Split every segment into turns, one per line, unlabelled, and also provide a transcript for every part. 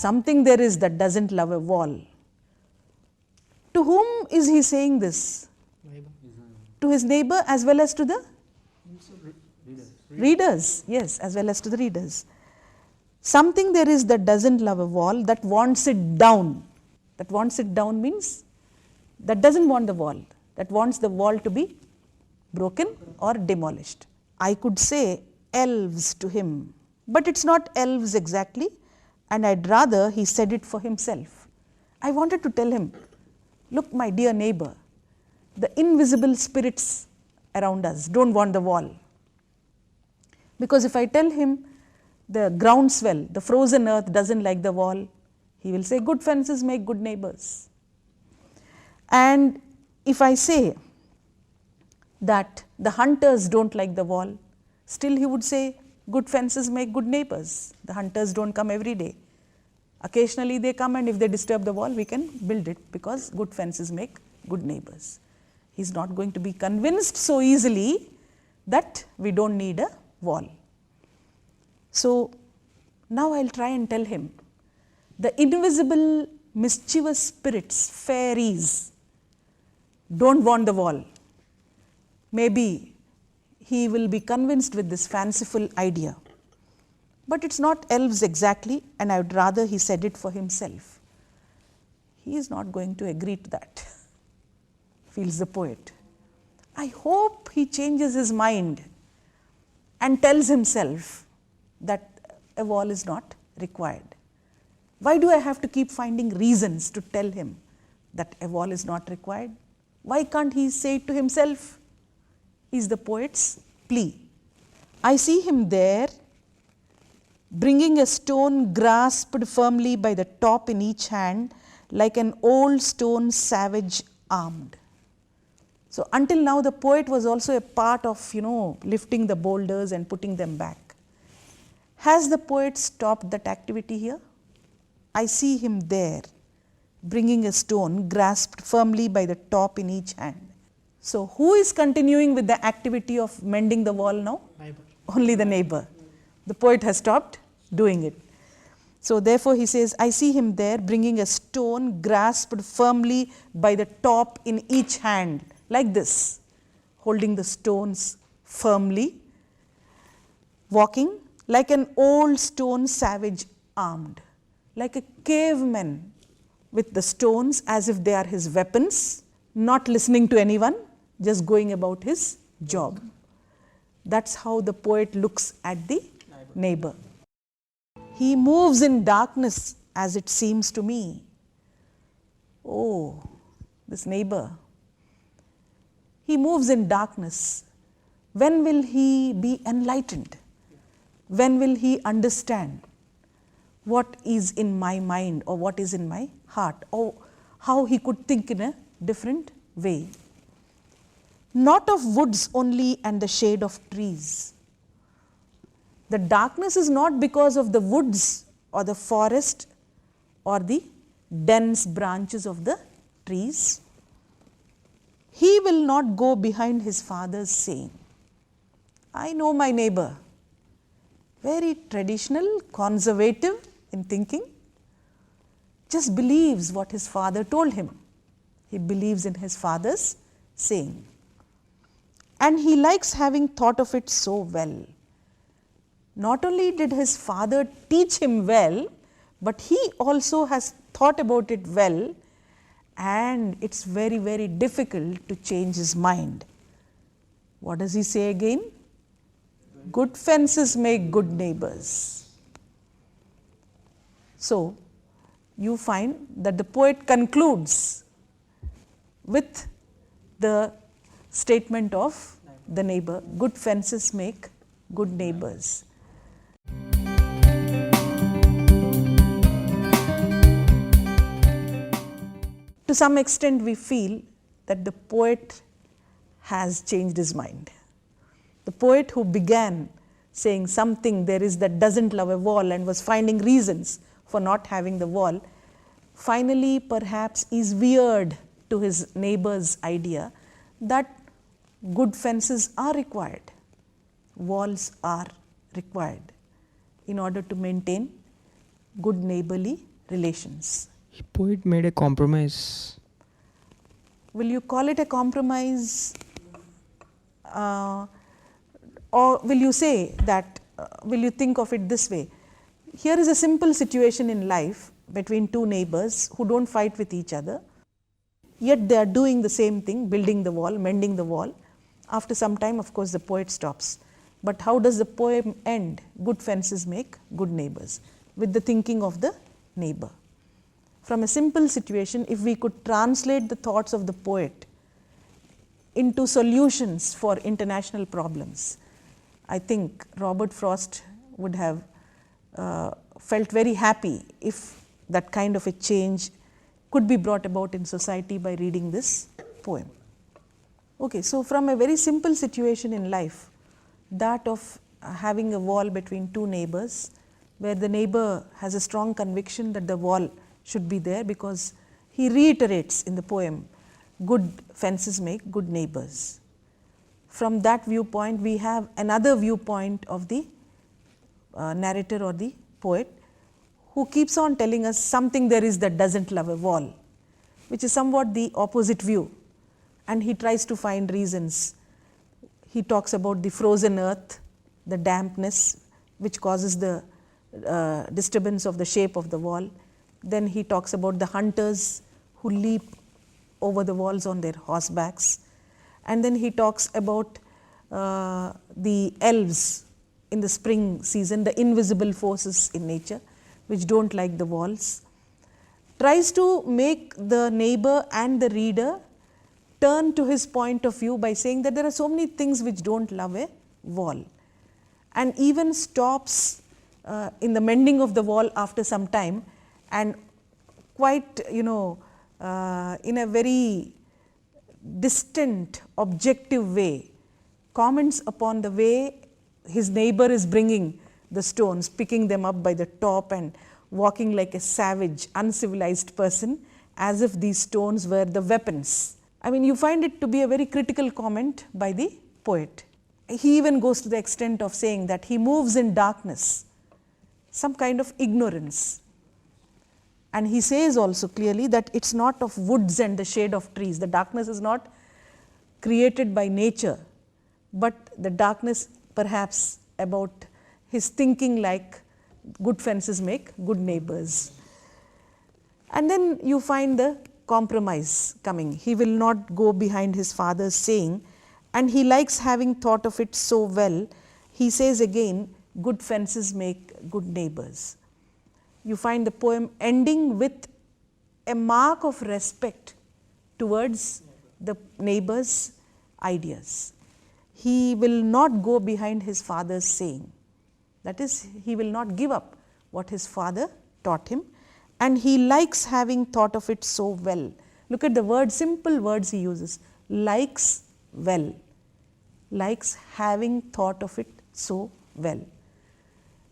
something there is that doesn't love a wall. To whom is he saying this? To his neighbor as well as to the readers. Yes, as well as to the readers. Something there is that doesn't love a wall, that wants it down. That wants it down means that doesn't want the wall, that wants the wall to be broken or demolished. I could say elves to him, but it's not elves exactly, and I'd rather he said it for himself. I wanted to tell him, look, my dear neighbor, the invisible spirits around us don't want the wall. Because if I tell him the groundswell, the frozen earth doesn't like the wall, he will say good fences make good neighbors. And if I say that the hunters don't like the wall, still he would say good fences make good neighbors. The hunters don't come every day. Occasionally they come, and if they disturb the wall, we can build it, because good fences make good neighbors. He's not going to be convinced so easily that we don't need a wall. So now I'll try and tell him the invisible mischievous spirits, fairies, don't want the wall. Maybe he will be convinced with this fanciful idea. But it's not elves exactly, and I would rather he said it for himself. He is not going to agree to that, feels the poet. I hope he changes his mind and tells himself that a wall is not required. Why do I have to keep finding reasons to tell him that a wall is not required? Why can't he say it to himself? Is the poet's plea. I see him there, bringing a stone grasped firmly by the top in each hand, like an old stone savage armed. So until now the poet was also a part of, lifting the boulders and putting them back. Has the poet stopped that activity here? I see him there, bringing a stone grasped firmly by the top in each hand. So who is continuing with the activity of mending the wall now?
Neighbor.
Only the neighbor. The poet has stopped doing it. So therefore he says, I see him there, bringing a stone grasped firmly by the top in each hand, like this, holding the stones firmly, walking like an old stone savage armed, like a caveman with the stones as if they are his weapons, not listening to anyone, just going about his job. That's how the poet looks at the neighbor. He moves in darkness, as it seems to me. Oh, this neighbor. He moves in darkness. When will he be enlightened? When will he understand what is in my mind or what is in my heart, or how he could think in a different way? Not of woods only and the shade of trees. The darkness is not because of the woods or the forest or the dense branches of the trees. He will not go behind his father's saying. I know my neighbor, very traditional, conservative in thinking, just believes what his father told him. He believes in his father's saying. And he likes having thought of it so well. Not only did his father teach him well, but he also has thought about it well, and it's very, very difficult to change his mind. What does he say again? Good fences make good neighbors. So, you find that the poet concludes with the statement of the neighbor, good fences make good neighbors. To some extent, we feel that the poet has changed his mind. The poet who began saying something there is that doesn't love a wall and was finding reasons for not having the wall, finally perhaps is veered to his neighbor's idea that good fences are required, walls are required in order to maintain good neighborly relations.
The poet made a compromise.
Will you call it a compromise, or will you say that, will you think of it this way? Here is a simple situation in life between two neighbors who don't fight with each other, yet they are doing the same thing, building the wall, mending the wall. After some time, of course, the poet stops. But how does the poem end? Good fences make good neighbors, with the thinking of the neighbor. From a simple situation, if we could translate the thoughts of the poet into solutions for international problems, I think Robert Frost would have felt very happy if that kind of a change could be brought about in society by reading this poem. Okay, so from a very simple situation in life, that of having a wall between two neighbors, where the neighbor has a strong conviction that the wall should be there, because he reiterates in the poem, good fences make good neighbors. From that viewpoint, we have another viewpoint of the narrator or the poet, who keeps on telling us something there is that doesn't love a wall, which is somewhat the opposite view, and he tries to find reasons. He talks about the frozen earth, the dampness which causes the disturbance of the shape of the wall. Then he talks about the hunters who leap over the walls on their horsebacks. And then he talks about the elves in the spring season, the invisible forces in nature which don't like the walls. Tries to make the neighbor and the reader turn to his point of view by saying that there are so many things which don't love a wall, and even stops in the mending of the wall after some time, and quite in a very distant objective way comments upon the way his neighbor is bringing the stones, picking them up by the top and walking like a savage, uncivilized person, as if these stones were the weapons. I mean, you find it to be a very critical comment by the poet. He even goes to the extent of saying that he moves in darkness, some kind of ignorance. And he says also clearly that it's not of woods and the shade of trees. The darkness is not created by nature, but the darkness perhaps about his thinking like good fences make good neighbors. And then you find the compromise coming. He will not go behind his father's saying, and he likes having thought of it so well. He says again, good fences make good neighbors. You find the poem ending with a mark of respect towards the neighbor's ideas. He will not go behind his father's saying. That is, he will not give up what his father taught him, and he likes having thought of it so well. Look at the words, simple words he uses. Likes well. Likes having thought of it so well.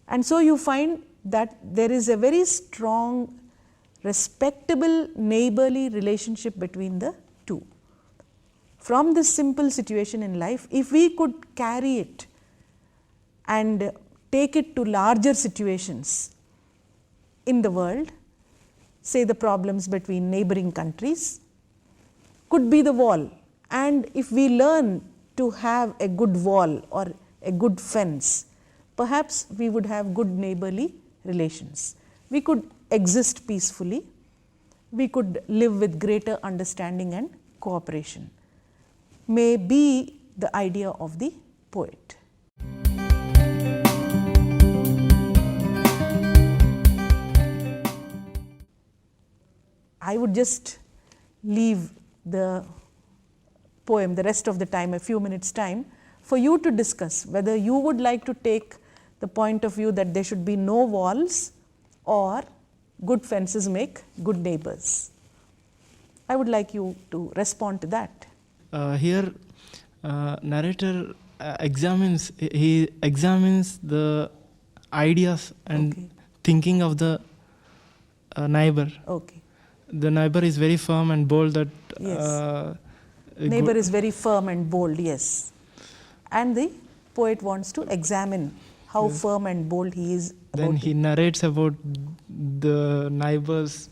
And so you find that there is a very strong, respectable, neighborly relationship between the two. From this simple situation in life, if we could carry it and take it to larger situations in the world, say the problems between neighboring countries, could be the wall. And if we learn to have a good wall or a good fence, perhaps we would have good neighborly relations. We could exist peacefully. We could live with greater understanding and cooperation. May be the idea of the poet. I would just leave the poem the rest of the time, a few minutes time, for you to discuss whether you would like to take the point of view that there should be no walls or good fences make good neighbors. I would like you to respond to that.
Here, narrator examines the ideas and thinking of the neighbor.
Okay.
The neighbor is very firm and bold. That
yes. Neighbor is very firm and bold, yes. And the poet wants to examine how firm and bold he is
then he narrates about the neighbors.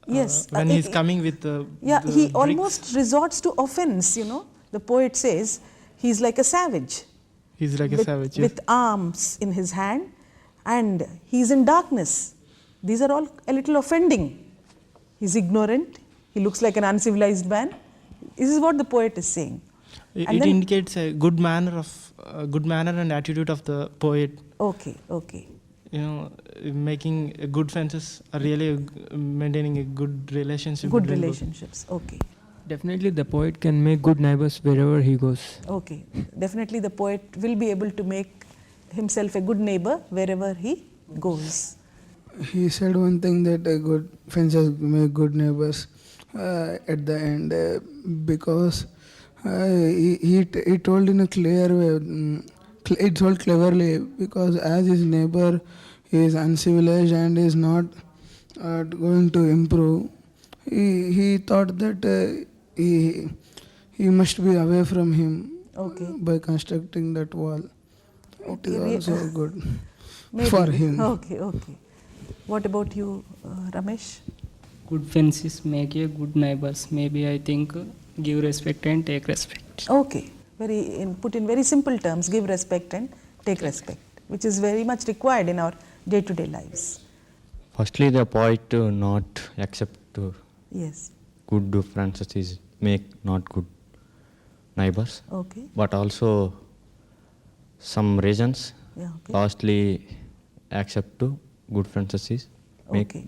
Yes.
When he's coming with the
he
bricks.
almost resorts to offense, you know. The poet says he's like a savage.
He's like a savage. Yes.
With arms in his hand, and he's in darkness. These are all a little offending. He's ignorant. He looks like an uncivilized man. This is what the poet is saying.
It
And then-
indicates a good manner and attitude of the poet.
Okay, okay.
You know, making a good fences, or really maintaining a good relationship.
Good
between both.
relationships. Okay,
Definitely the poet can make good neighbors wherever he goes.
okay. Definitely the poet will be able to make himself a good neighbor wherever he goes.
He said one thing that good fences make good neighbors at the end because he told in a clear way, he told cleverly, because as his neighbor is uncivilized and is not going to improve, he thought that he must be away from him
Okay.
by constructing that wall. It is also good
Maybe.
for him.
Okay, okay. What about you, Ramesh?
Good fences make a good neighbors. Maybe I think give respect and take respect.
Okay, put in very simple terms, give respect and take respect, which is very much required in our day-to-day lives.
Firstly, the poet not accept
Yes,
good friends is make not good neighbors,
okay,
but also some reasons.
yeah, okay.
Lastly, accept to good friends is make.
Okay.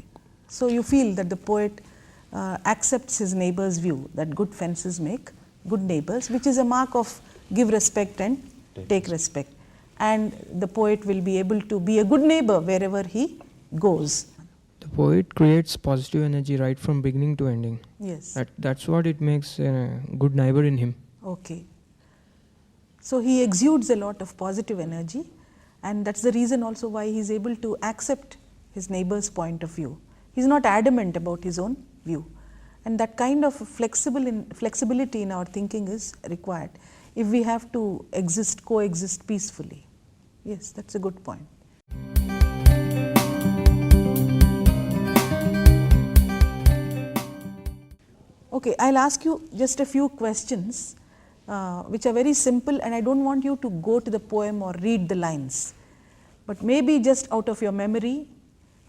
So you feel that the poet accepts his neighbor's view that good fences make good neighbors, which is a mark of give respect and take respect. And the poet will be able to be a good neighbor wherever he goes.
The poet creates positive energy right from beginning to ending.
Yes.
That's what it makes a good neighbor in him.
Okay. So he exudes a lot of positive energy, and that's the reason also why he's able to accept his neighbor's point of view. He's not adamant about his own view. And that kind of flexibility in our thinking is required if we have to coexist peacefully. Yes, that's a good point. Okay, I'll ask you just a few questions which are very simple, and I don't want you to go to the poem or read the lines, but maybe just out of your memory,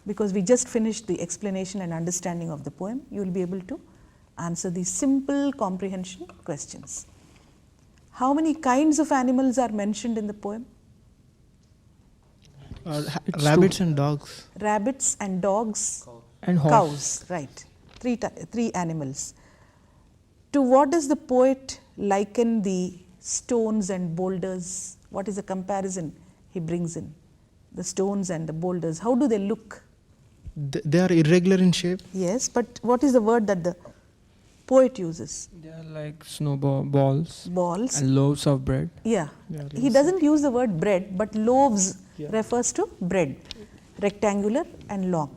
because we just finished the explanation and understanding of the poem, you will be able to answer these simple comprehension questions. How many kinds of animals are mentioned in the poem?
Rabbits and dogs.
Rabbits and dogs,
And horse.
cows, right. Three animals. To what does the poet liken the stones and boulders? What is the comparison he brings in? The stones and the boulders, how do they look?
They are irregular in shape.
Yes, but what is the word that the poet uses?
They are like snowballs
Balls.
and loaves of bread.
Yeah.
Yeah,
He doesn't use the word bread, but loaves
Yeah.
refers to bread, rectangular and long.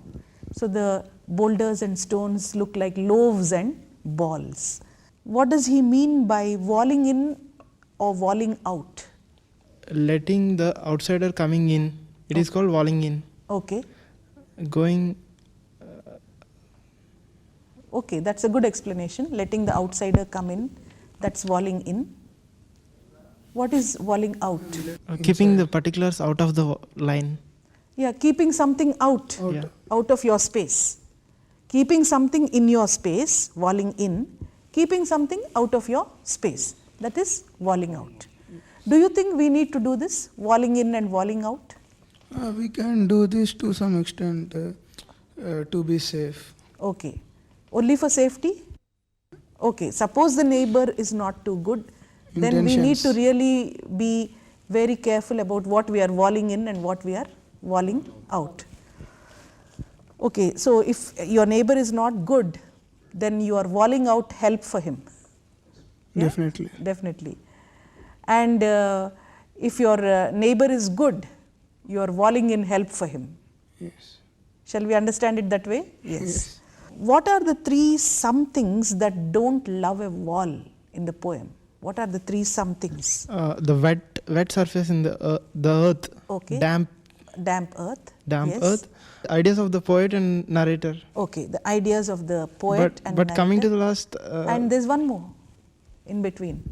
So the boulders and stones look like loaves and balls. What does he mean by walling in or walling out?
Letting the outsider coming in. It is called walling in.
Okay.
Going.
Okay, that's a good explanation. Letting the outsider come in, that's walling in. What is walling out?
Keeping the particulars out of the line.
Yeah, keeping something out,
Yeah.
out of your space. Keeping something in your space, walling in. Keeping something out of your space. That is walling out. Do you think we need to do this, walling in and walling out?
We can do this to some extent to be safe.
Okay. Only for safety? Okay. Suppose the neighbor is not too good, then we need to
Intentions.
really be very careful about what we are walling in and what we are walling out. Okay. So if your neighbor is not good, then you are walling out help for him. Yeah?
Definitely.
Definitely. And if your neighbor is good, you are walling in help for him.
Yes.
Shall we understand it that way? Yes. What are the three somethings that don't love a wall in the poem? What are the three somethings?
The wet surface in the earth,
Okay.
damp
earth. Yes.
earth, ideas of the poet and narrator.
Okay, the ideas of the poet and
But coming to
narrator.
the last,
And there's one more in between.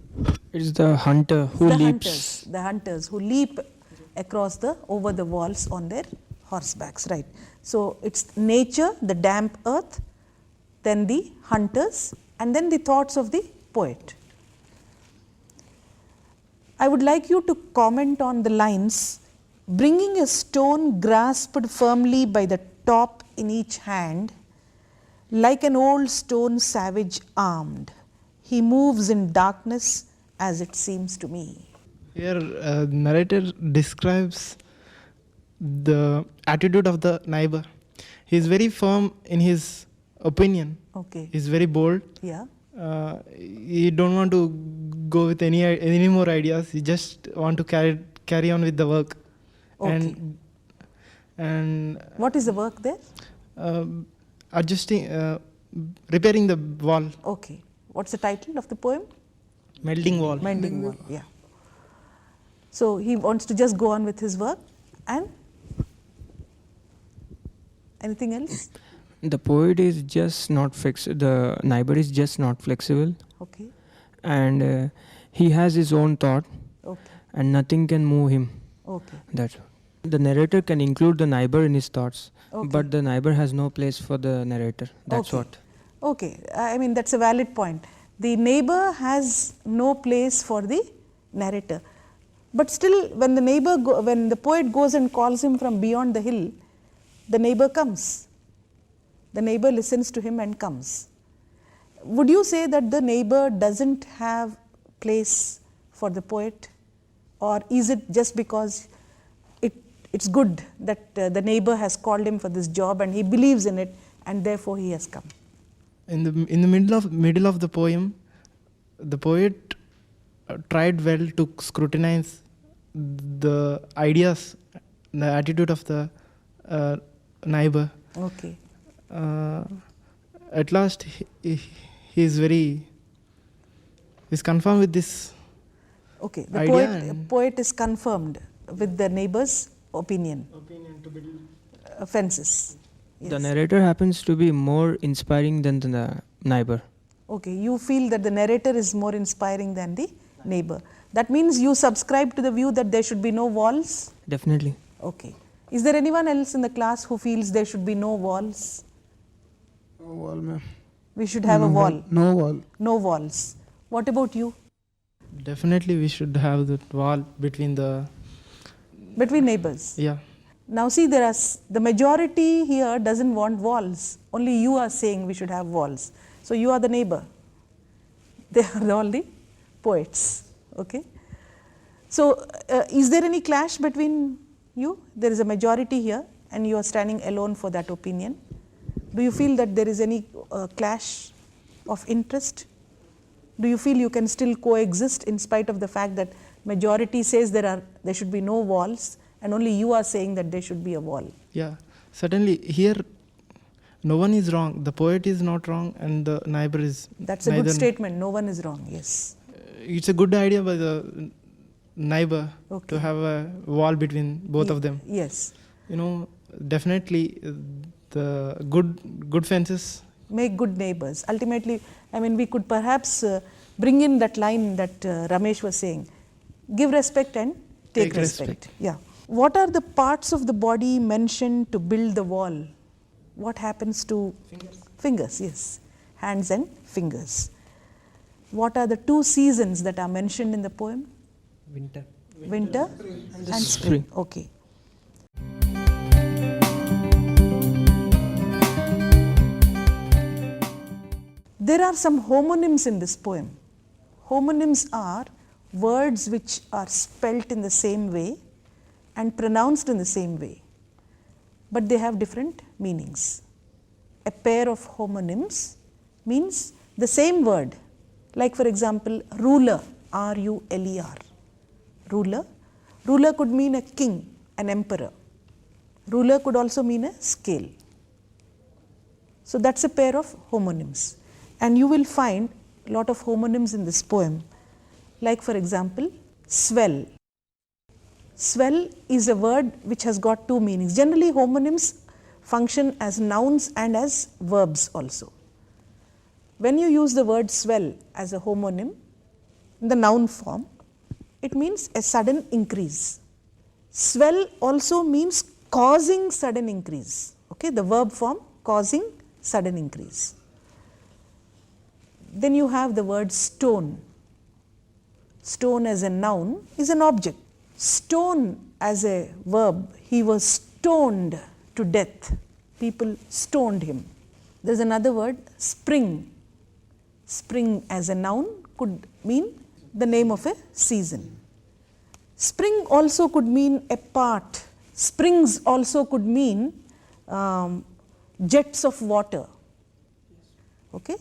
It's the hunter who leaps.
The hunters who leap across over the walls on their horsebacks, right? So it's nature, the damp earth, then the hunters, and then the thoughts of the poet. I would like you to comment on the lines, bringing a stone grasped firmly by the top in each hand, like an old stone savage armed, he moves in darkness as it seems to me.
here narrator describes the attitude of the neighbor. He is very firm in his opinion.
Okay.
He is very bold.
Yeah.
He don't want to go with any more ideas. He just want to carry on with the work.
Okay.
And
What is the work there?
adjusting, repairing the wall,
Okay. What's the title of the poem?
melting wall.
Mending wall. Yeah. So he wants to just go on with his work, and anything else?
The poet is just not fixed. The neighbor is just not flexible,
Okay.
and he has his own thought,
Okay.
and nothing can move him.
Okay.
That the narrator can include the neighbor in his thoughts,
Okay.
but the neighbor has no place for the narrator. That's
Okay.
what.
Okay. I mean, that's a valid point. The neighbor has no place for the narrator. But still, when the poet goes and calls him from beyond the hill, the neighbor comes. The neighbor listens to him and comes. Would you say that the neighbor doesn't have place for the poet? Or is it just because it's good that the neighbor has called him for this job and he believes in it and therefore he has come?
In the middle of the poem, the poet tried well to scrutinize the ideas, the attitude of the neighbor.
Okay.
At last, he is confirmed with this.
Okay. The
idea
poet is confirmed with the neighbor's opinion.
To build
Fences. Yes.
The narrator happens to be more inspiring than the neighbor.
Okay, you feel that the narrator is more inspiring than the neighbor. That means you subscribe to the view that there should be no walls?
Definitely.
Okay. Is there anyone else in the class who feels there should be no walls?
No wall, ma'am.
We should have a wall.
No wall.
No walls. What about you?
Definitely, we should have the wall between
neighbors.
Yeah.
Now see, the majority here doesn't want walls. Only you are saying we should have walls. So you are the neighbor. They are all the poets. Okay. So is there any clash between you? There is a majority here and you are standing alone for that opinion. Do you feel that there is any clash of interest? Do you feel you can still coexist in spite of the fact that majority says there should be no walls and only you are saying that there should be a wall?
Yeah, certainly here no one is wrong. The poet is not wrong and the neighbor is
That's a good statement. No one is wrong. Yes.
It's a good idea by the neighbor
Okay.
to have a wall between both of them.
Yes.
Definitely the good fences.
Make good neighbors. Ultimately, I mean, we could perhaps bring in that line that Ramesh was saying, give respect and take respect. Yeah. What are the parts of the body mentioned to build the wall? What happens to fingers? Yes. Hands and fingers. What are the two seasons that are mentioned in the poem? Winter and spring. Okay. There are some homonyms in this poem. Homonyms are words which are spelt in the same way and pronounced in the same way, but they have different meanings. A pair of homonyms means the same word, like for example, ruler, R-U-L-E-R. Ruler. Ruler could mean a king, an emperor. Ruler could also mean a scale. So that's a pair of homonyms. And you will find a lot of homonyms in this poem. Like for example, swell. Swell is a word which has got two meanings. Generally homonyms function as nouns and as verbs also. When you use the word swell as a homonym in the noun form, it means a sudden increase. Swell also means causing sudden increase. Okay, the verb form causing sudden increase. Then you have the word stone. Stone as a noun is an object. Stone as a verb, he was stoned to death. People stoned him. There is another word, spring. Spring as a noun could mean the name of a season. Spring also could mean a part. Springs also could mean jets of water. Okay?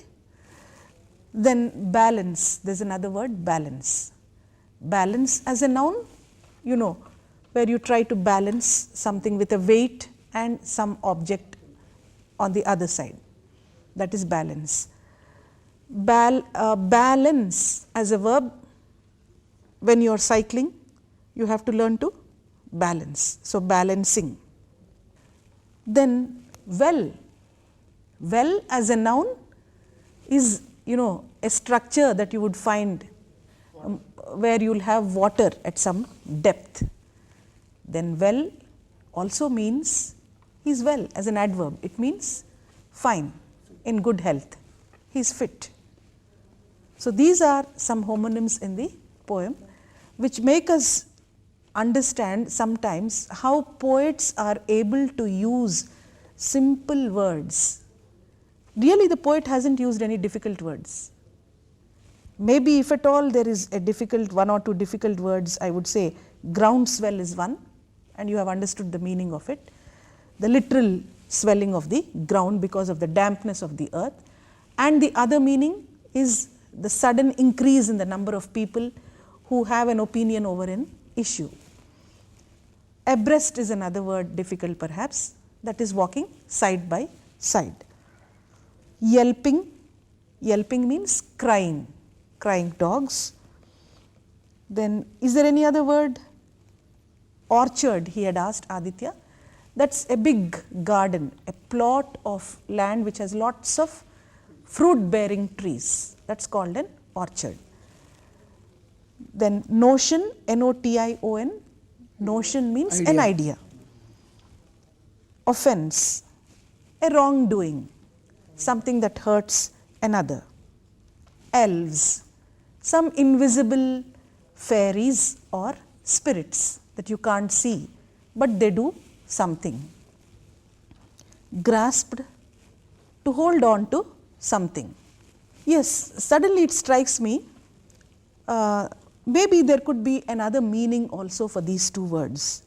Then balance, there is another word, balance. Balance as a noun, you know, where you try to balance something with a weight and some object on the other side. That is balance. Balance as a verb, when you are cycling, you have to learn to balance. So, balancing. Then well. Well as a noun is, you know, a structure that you would find where you will have water at some depth. Then well also means he is well as an adverb. It means fine, in good health, he is fit. So, these are some homonyms in the poem which make us understand sometimes how poets are able to use simple words. Really the poet hasn't used any difficult words. Maybe if at all there is a difficult, one or two difficult words, I would say groundswell is one, and you have understood the meaning of it. The literal swelling of the ground because of the dampness of the earth, and the other meaning is the sudden increase in the number of people who have an opinion over an issue. Abreast is another word, difficult perhaps, that is walking side by side. Yelping, yelping means crying, crying dogs. Then is there any other word? Orchard, he had asked Aditya. That's a big garden, a plot of land which has lots of fruit bearing trees. That's called an orchard. Then notion, Notion, notion means an idea. Offense, a wrongdoing, something that hurts another. Elves, some invisible fairies or spirits that you can't see, but they do something. Grasped, to hold on to something. Yes, suddenly it strikes me, maybe there could be another meaning also for these two words.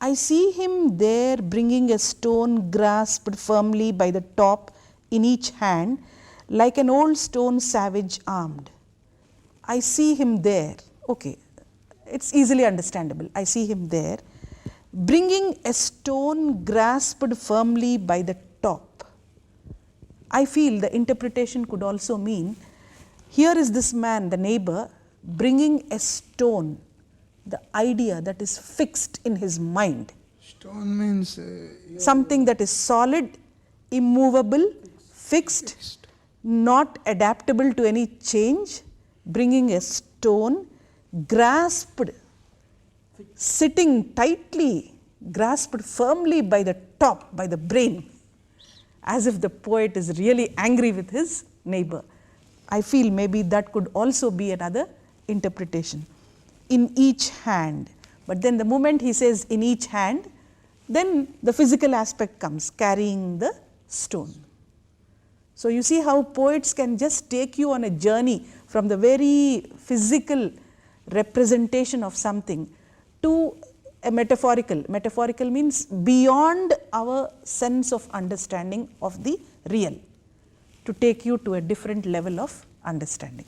I see him there bringing a stone grasped firmly by the top in each hand, like an old stone savage armed. I see him there. Okay, it's easily understandable. I see him there bringing a stone grasped firmly by the top. I feel the interpretation could also mean, here is this man, the neighbor, bringing a stone, the idea that is fixed in his mind.
Stone means
something that is solid, immovable, fixed, not adaptable to any change, bringing a stone, grasped, sitting tightly, grasped firmly by the top, by the brain, as if the poet is really angry with his neighbor. I feel maybe that could also be another interpretation. In each hand. But then the moment he says in each hand, then the physical aspect comes, carrying the stone. So you see how poets can just take you on a journey from the very physical representation of something to a metaphorical. Metaphorical means beyond our sense of understanding of the real, to take you to a different level of understanding.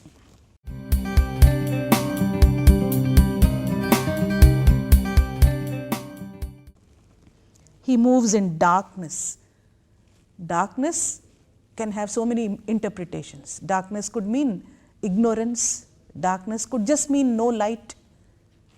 He moves in darkness. Darkness can have so many interpretations. Darkness could mean ignorance, Darkness could just mean no light.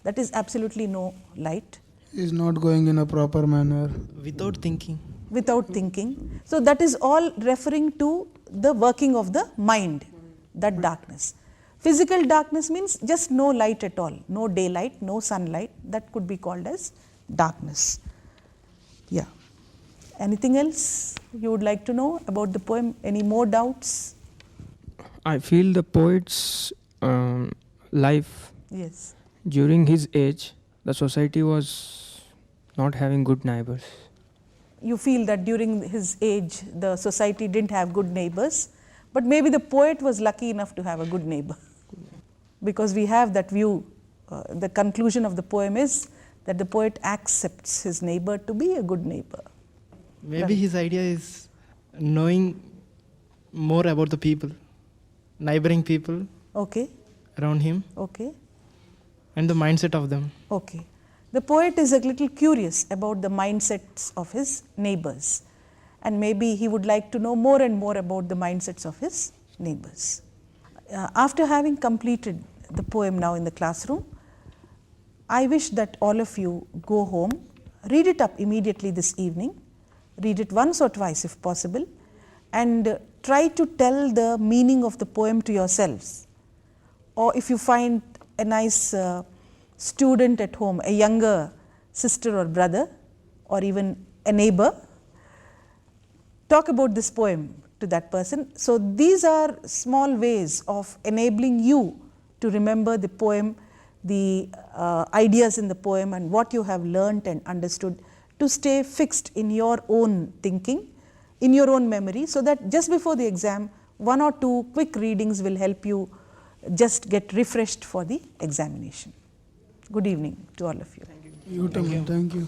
That is absolutely no light.
Is not going in a proper manner.
Without thinking.
Without thinking. So that is all referring to the working of the mind, that darkness. Physical darkness means just no light at all, no daylight, no sunlight. That could be called as darkness. Yeah. Anything else you would like to know about the poem? Any more doubts?
I feel the poet's life
Yes.
during his age, the society was not having good neighbors.
You feel that during his age, the society didn't have good neighbors, but maybe the poet was lucky enough to have a good neighbor. Because we have that view, the conclusion of the poem is that the poet accepts his neighbor to be a good neighbor.
Maybe
Right.
his idea is knowing more about the people, neighboring people
Okay,
around him,
okay,
and the mindset of them.
okay. The poet is a little curious about the mindsets of his neighbors, and maybe he would like to know more and more about the mindsets of his neighbors. After having completed the poem now in the classroom, I wish that all of you go home, read it up immediately this evening, read it once or twice if possible, and try to tell the meaning of the poem to yourselves. Or if you find a nice student at home, a younger sister or brother, or even a neighbor, talk about this poem to that person. So these are small ways of enabling you to remember the poem, the ideas in the poem, and what you have learnt and understood, to stay fixed in your own thinking, in your own memory, so that just before the exam, 1 or 2 quick readings will help you just get refreshed for the examination. Good evening to all of you.
You too, ma'am. Thank you.